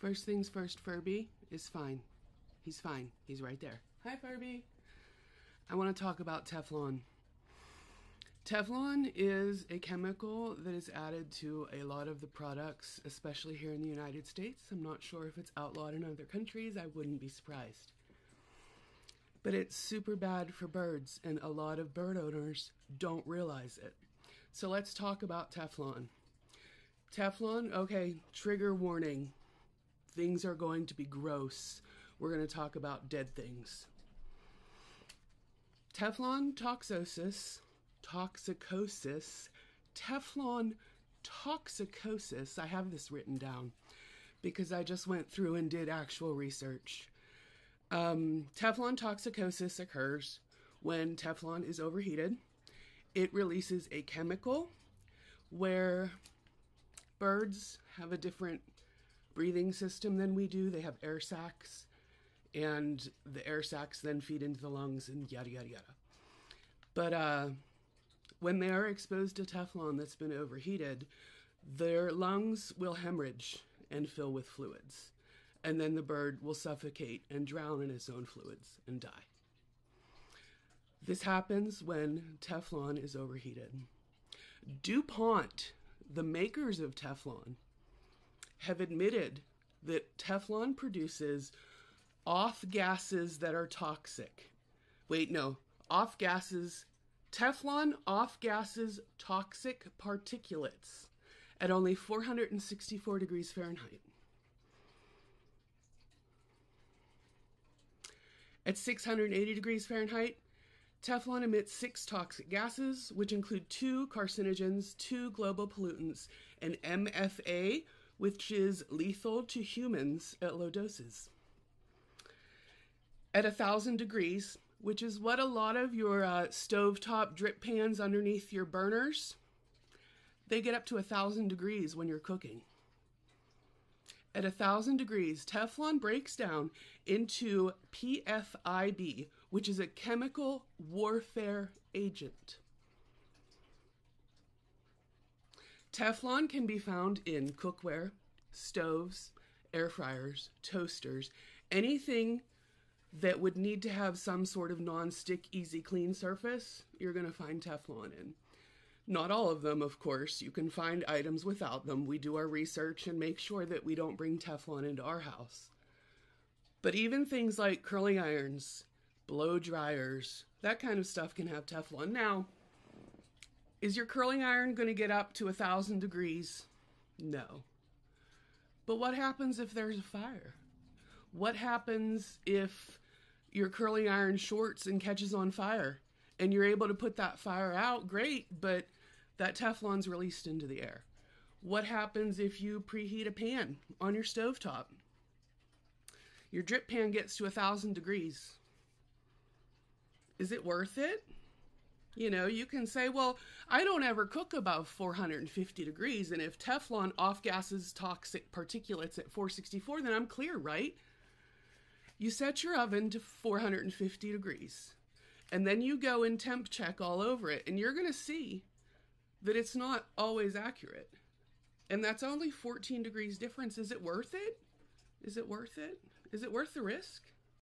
First things first, Furby is fine. He's fine. He's right there. Hi, Furby. I want to talk about Teflon. Teflon is a chemical that is added to a lot of the products, especially here in the United States. I'm not sure if it's outlawed in other countries. I wouldn't be surprised. But it's super bad for birds, and a lot of bird owners don't realize it. So let's talk about Teflon. Teflon, okay, trigger warning. Things are going to be gross. We're going to talk about dead things. Teflon toxicosis, Teflon toxicosis, I have this written down because I just went through and did actual research. Teflon toxicosis occurs when Teflon is overheated. It releases a chemical where birds have a different breathing system than we do. They have air sacs, and the air sacs then feed into the lungs and yada, yada, yada. But when they are exposed to Teflon that's been overheated, their lungs will hemorrhage and fill with fluids. And then the bird will suffocate and drown in its own fluids and die. This happens when Teflon is overheated. DuPont, the makers of Teflon, have admitted that Teflon produces off gases that are toxic. Teflon off gases toxic particulates at only 464 degrees Fahrenheit. At 680 degrees Fahrenheit, Teflon emits 6 toxic gases, which include 2 carcinogens, 2 global pollutants, and MFA, which is lethal to humans at low doses. At 1,000 degrees, which is what a lot of your stovetop drip pans underneath your burners, they get up to 1,000 degrees when you're cooking. At 1,000 degrees, Teflon breaks down into PFIB, which is a chemical warfare agent. Teflon can be found in cookware, stoves, air fryers, toasters, anything that would need to have some sort of non-stick, easy clean surface, you're going to find Teflon in. Not all of them, of course. You can find items without them. We do our research and make sure that we don't bring Teflon into our house. But even things like curling irons, blow dryers, that kind of stuff can have Teflon. Now, is your curling iron going to get up to 1,000 degrees? No. But what happens if there's a fire? What happens if your curling iron shorts and catches on fire? And you're able to put that fire out, great, but that Teflon's released into the air. What happens if you preheat a pan on your stovetop? Your drip pan gets to 1,000 degrees. Is it worth it? You know, you can say, well, I don't ever cook above 450 degrees, and if Teflon off-gases toxic particulates at 464, then I'm clear, right? You set your oven to 450 degrees. And then you go and temp check all over it, and you're going to see that it's not always accurate. And that's only 14 degrees difference. Is it worth it? Is it worth it? Is it worth the risk?